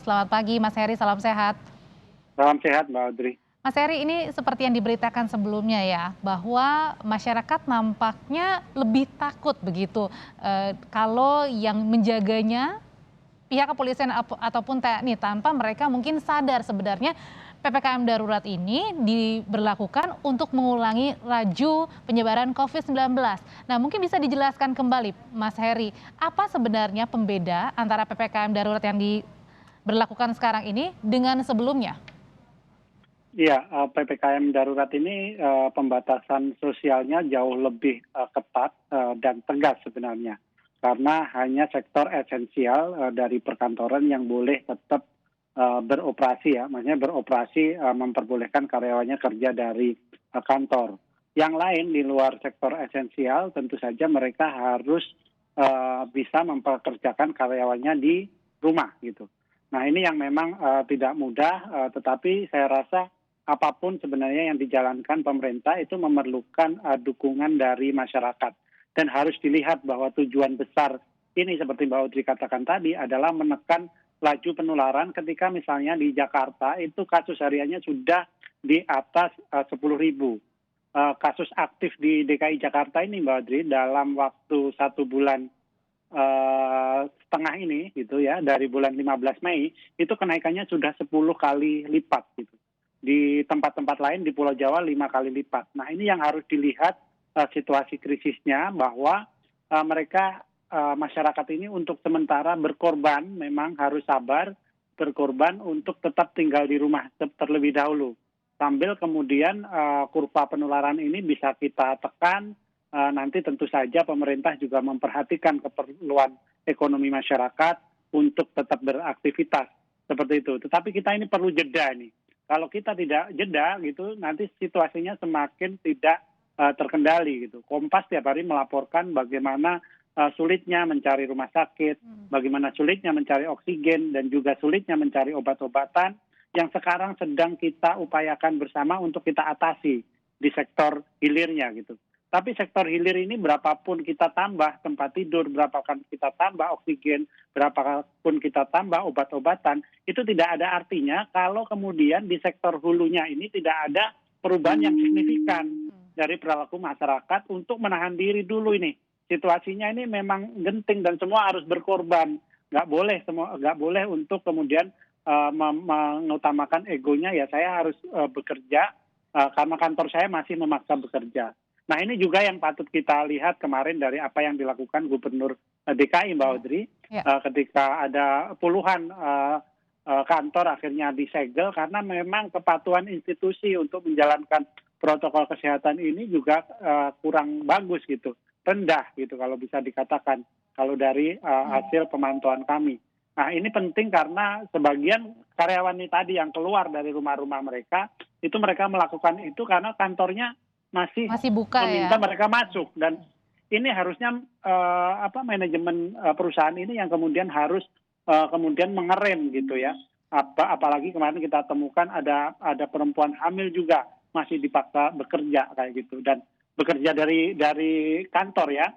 Selamat pagi Mas Heri, salam sehat. Salam sehat Mbak Audrey. Mas Heri, ini seperti yang diberitakan sebelumnya ya, bahwa masyarakat nampaknya lebih takut begitu, kalau yang menjaganya pihak kepolisian ataupun TNI tanpa mereka mungkin sadar sebenarnya PPKM darurat ini diberlakukan untuk mengulangi laju penyebaran COVID-19. Nah, mungkin bisa dijelaskan kembali Mas Heri, apa sebenarnya pembeda antara PPKM darurat yang diberlakukan sekarang ini dengan sebelumnya? Iya, PPKM darurat ini pembatasan sosialnya jauh lebih ketat dan tegas sebenarnya. Karena hanya sektor esensial dari perkantoran yang boleh tetap beroperasi ya. Maksudnya beroperasi memperbolehkan karyawannya kerja dari kantor. Yang lain di luar sektor esensial tentu saja mereka harus bisa mempekerjakan karyawannya di rumah gitu. Nah ini yang memang tidak mudah, tetapi saya rasa apapun sebenarnya yang dijalankan pemerintah itu memerlukan dukungan dari masyarakat. Dan harus dilihat bahwa tujuan besar ini seperti Mbak Audrey katakan tadi adalah menekan laju penularan ketika misalnya di Jakarta itu kasus hariannya sudah di atas 10.000. Kasus aktif di DKI Jakarta ini Mbak Audrey dalam waktu 1 bulan setengah ini gitu ya, dari bulan 15 Mei itu kenaikannya sudah 10 kali lipat gitu. Di tempat-tempat lain di Pulau Jawa 5 kali lipat. Nah ini yang harus dilihat situasi krisisnya bahwa mereka masyarakat ini untuk sementara berkorban memang harus sabar berkorban untuk tetap tinggal di rumah terlebih dahulu. Sambil kemudian kurva penularan ini bisa kita tekan. Nanti tentu saja pemerintah juga memperhatikan keperluan ekonomi masyarakat untuk tetap beraktivitas seperti itu. Tetapi kita ini perlu jeda nih. Kalau kita tidak jeda gitu, nanti situasinya semakin tidak terkendali gitu. Kompas tiap hari melaporkan bagaimana sulitnya mencari rumah sakit, bagaimana sulitnya mencari oksigen dan juga sulitnya mencari obat-obatan yang sekarang sedang kita upayakan bersama untuk kita atasi di sektor hilirnya gitu. Tapi sektor hilir ini berapapun kita tambah tempat tidur, berapapun kita tambah oksigen, berapapun kita tambah obat-obatan, itu tidak ada artinya kalau kemudian di sektor hulunya ini tidak ada perubahan yang signifikan dari perilaku masyarakat untuk menahan diri dulu ini. Situasinya ini memang genting dan semua harus berkorban. Nggak boleh untuk kemudian mengutamakan egonya ya saya harus bekerja karena kantor saya masih memaksa bekerja. Nah ini juga yang patut kita lihat kemarin dari apa yang dilakukan Gubernur DKI Mbak Audrey ketika ada puluhan kantor akhirnya disegel karena memang kepatuhan institusi untuk menjalankan protokol kesehatan ini juga kurang bagus gitu, rendah gitu kalau bisa dikatakan kalau dari hasil pemantauan kami. Nah ini penting karena sebagian karyawan ini tadi yang keluar dari rumah-rumah mereka itu mereka melakukan itu karena kantornya masih Masih buka ya? meminta mereka masuk dan ini harusnya manajemen perusahaan ini yang kemudian harus kemudian mengerem gitu ya. Apalagi kemarin kita temukan ada perempuan hamil juga masih dipaksa bekerja kayak gitu dan bekerja dari kantor ya,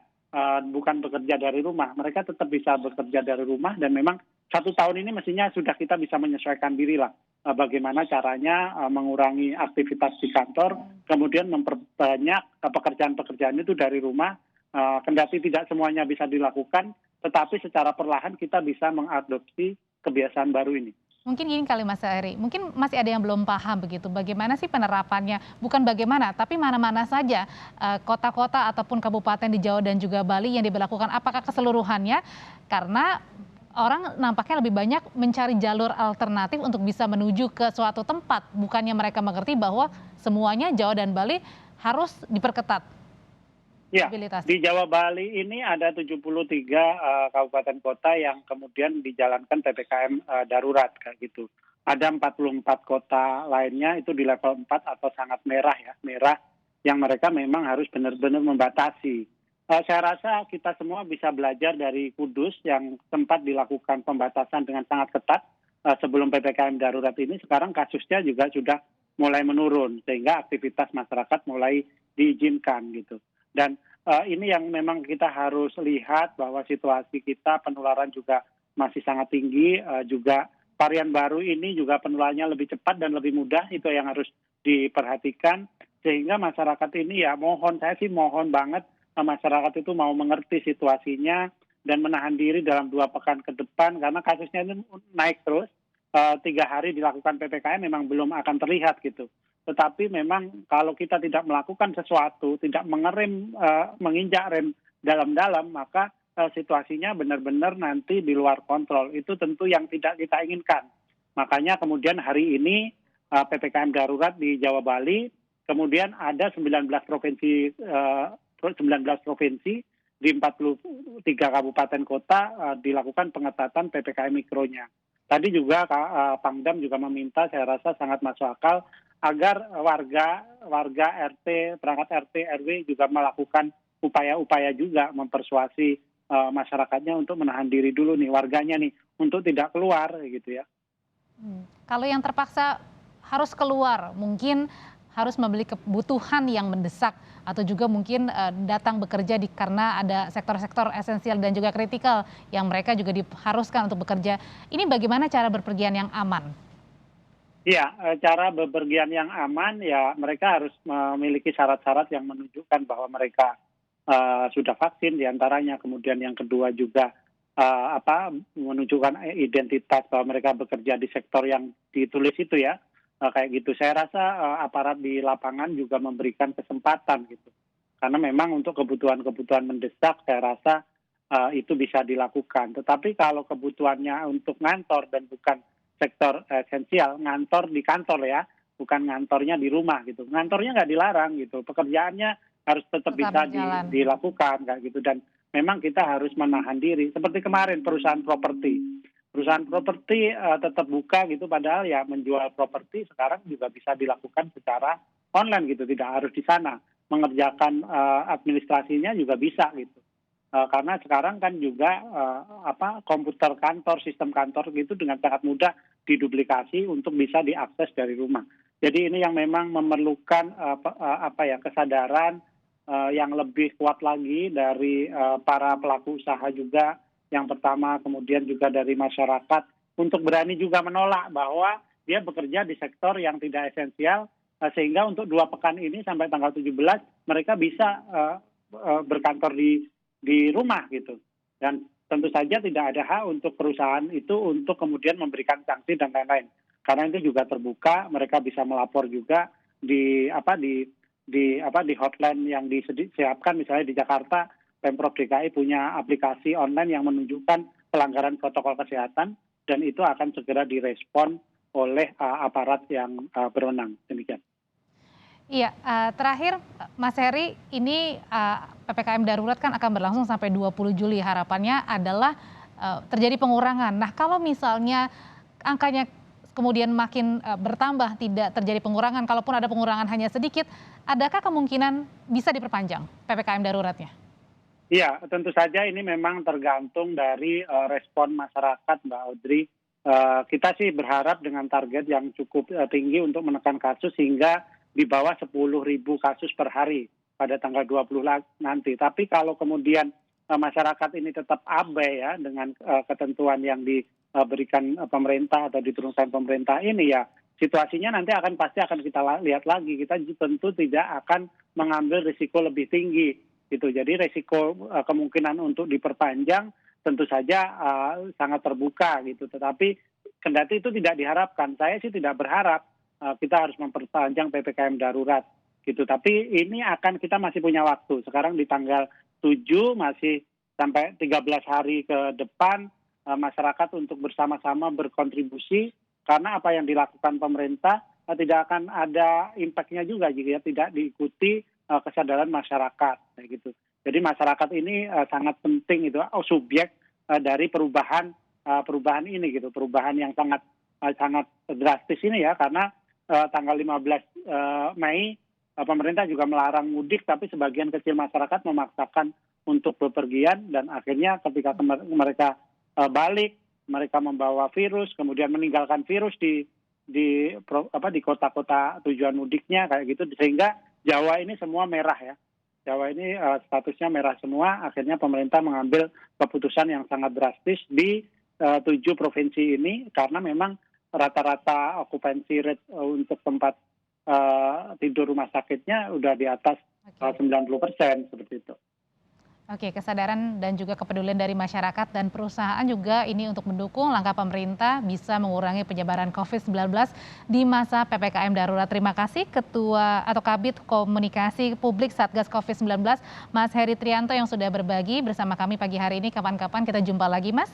bukan bekerja dari rumah. Mereka tetap bisa bekerja dari rumah dan memang 1 tahun ini mestinya sudah kita bisa menyesuaikan diri lah bagaimana caranya mengurangi aktivitas di kantor, kemudian memperbanyak pekerjaan-pekerjaan itu dari rumah, kendati tidak semuanya bisa dilakukan, tetapi secara perlahan kita bisa mengadopsi kebiasaan baru ini. Mungkin gini kali Mas Heri, mungkin masih ada yang belum paham begitu, bagaimana sih penerapannya? Bukan bagaimana, tapi mana-mana saja kota-kota ataupun kabupaten di Jawa dan juga Bali yang diberlakukan, apakah keseluruhannya? Karena orang nampaknya lebih banyak mencari jalur alternatif untuk bisa menuju ke suatu tempat, bukannya mereka mengerti bahwa semuanya Jawa dan Bali harus diperketat Ya, mobilitasnya. di Jawa Bali ini ada 73 kabupaten kota yang kemudian dijalankan PPKM darurat kayak gitu. Ada 44 kota lainnya itu di level 4 atau sangat merah ya, merah yang mereka memang harus benar-benar membatasi. Saya rasa kita semua bisa belajar dari Kudus yang sempat dilakukan pembatasan dengan sangat ketat sebelum PPKM darurat ini. Sekarang kasusnya juga sudah mulai menurun sehingga aktivitas masyarakat mulai diizinkan gitu. Dan ini yang memang kita harus lihat bahwa situasi kita penularan juga masih sangat tinggi, juga varian baru ini juga penularannya lebih cepat dan lebih mudah, itu yang harus diperhatikan. Sehingga masyarakat ini ya saya sih mohon banget masyarakat itu mau mengerti situasinya dan menahan diri dalam 2 pekan ke depan karena kasusnya ini naik terus. 3 hari dilakukan PPKM memang belum akan terlihat gitu. Tetapi memang kalau kita tidak melakukan sesuatu, tidak menginjak rem dalam-dalam, maka situasinya benar-benar nanti di luar kontrol. Itu tentu yang tidak kita inginkan. Makanya kemudian hari ini PPKM darurat di Jawa Bali, kemudian ada 19 provinsi di 43 kabupaten kota dilakukan pengetatan PPKM mikronya. Tadi juga Pangdam juga meminta, saya rasa sangat masuk akal, agar warga RT, perangkat RT, RW juga melakukan upaya-upaya juga mempersuasi masyarakatnya untuk menahan diri dulu nih, warganya nih, untuk tidak keluar gitu ya. Kalau yang terpaksa harus keluar, mungkin harus membeli kebutuhan yang mendesak atau juga mungkin datang bekerja karena ada sektor-sektor esensial dan juga kritikal yang mereka juga diharuskan untuk bekerja. Ini bagaimana cara berpergian yang aman? Iya, cara bepergian yang aman ya mereka harus memiliki syarat-syarat yang menunjukkan bahwa mereka sudah vaksin diantaranya. Kemudian yang kedua juga menunjukkan identitas bahwa mereka bekerja di sektor yang ditulis itu ya. Kayak gitu. Saya rasa aparat di lapangan juga memberikan kesempatan gitu. Karena memang untuk kebutuhan-kebutuhan mendesak saya rasa itu bisa dilakukan. Tetapi kalau kebutuhannya untuk ngantor dan bukan sektor esensial, ngantor di kantor ya, bukan ngantornya di rumah gitu. Ngantornya nggak dilarang gitu. Pekerjaannya harus tetap bisa dilakukan kayak gitu. Dan memang kita harus menahan diri. Seperti kemarin perusahaan properti tetap buka gitu, padahal ya menjual properti sekarang juga bisa dilakukan secara online gitu, tidak harus di sana. Mengerjakan administrasinya juga bisa gitu. Karena sekarang kan juga komputer kantor, sistem kantor gitu dengan sangat mudah diduplikasi untuk bisa diakses dari rumah. Jadi ini yang memang memerlukan kesadaran yang lebih kuat lagi dari para pelaku usaha juga. Yang pertama, kemudian juga dari masyarakat untuk berani juga menolak bahwa dia bekerja di sektor yang tidak esensial, sehingga untuk 2 pekan ini sampai tanggal 17 mereka bisa berkantor di rumah gitu. Dan tentu saja tidak ada hak untuk perusahaan itu untuk kemudian memberikan sanksi dan lain-lain. Karena itu juga terbuka, mereka bisa melapor juga di hotline yang disiapkan, misalnya di Jakarta. Pemprov DKI punya aplikasi online yang menunjukkan pelanggaran protokol kesehatan dan itu akan segera direspon oleh aparat yang berwenang. Demikian. Iya, terakhir Mas Heri, ini PPKM darurat kan akan berlangsung sampai 20 Juli. Harapannya adalah terjadi pengurangan. Nah, kalau misalnya angkanya kemudian makin bertambah, tidak terjadi pengurangan, kalaupun ada pengurangan hanya sedikit, adakah kemungkinan bisa diperpanjang PPKM daruratnya? Iya, tentu saja ini memang tergantung dari respon masyarakat, Mbak Audrey. Kita sih berharap dengan target yang cukup tinggi untuk menekan kasus hingga di bawah 10.000 kasus per hari pada tanggal 20 nanti. Tapi kalau kemudian masyarakat ini tetap abai ya dengan ketentuan yang diberikan pemerintah atau diturunkan pemerintah ini, ya situasinya nanti pasti akan kita lihat lagi. Kita tentu tidak akan mengambil risiko lebih tinggi. Gitu. Jadi resiko kemungkinan untuk diperpanjang tentu saja sangat terbuka gitu. Tetapi kendati itu tidak diharapkan, saya sih tidak berharap kita harus memperpanjang PPKM darurat gitu. Tapi ini kita masih punya waktu. Sekarang di tanggal 7 masih sampai 13 hari ke depan masyarakat untuk bersama-sama berkontribusi karena apa yang dilakukan pemerintah tidak akan ada impact-nya juga jika tidak diikuti kesadaran masyarakat kayak gitu. Jadi masyarakat ini sangat penting itu subjek dari perubahan ini gitu, perubahan yang sangat drastis ini ya, karena tanggal 15 Mei pemerintah juga melarang mudik, tapi sebagian kecil masyarakat memaksakan untuk bepergian dan akhirnya ketika mereka balik, mereka membawa virus, kemudian meninggalkan virus di kota-kota tujuan mudiknya kayak gitu, sehingga Jawa ini semua merah ya. Jawa ini statusnya merah semua, akhirnya pemerintah mengambil keputusan yang sangat drastis di 7 provinsi ini karena memang rata-rata okupansi rate untuk tempat tidur rumah sakitnya udah di atas 90% seperti itu. Oke, kesadaran dan juga kepedulian dari masyarakat dan perusahaan juga ini untuk mendukung langkah pemerintah bisa mengurangi penyebaran COVID-19 di masa PPKM darurat. Terima kasih Ketua atau Kabid Komunikasi Publik Satgas COVID-19, Mas Heri Trianto yang sudah berbagi bersama kami pagi hari ini. Kapan-kapan kita jumpa lagi, Mas.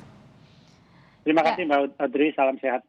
Terima Ya. kasih Mbak Audrey, salam sehat.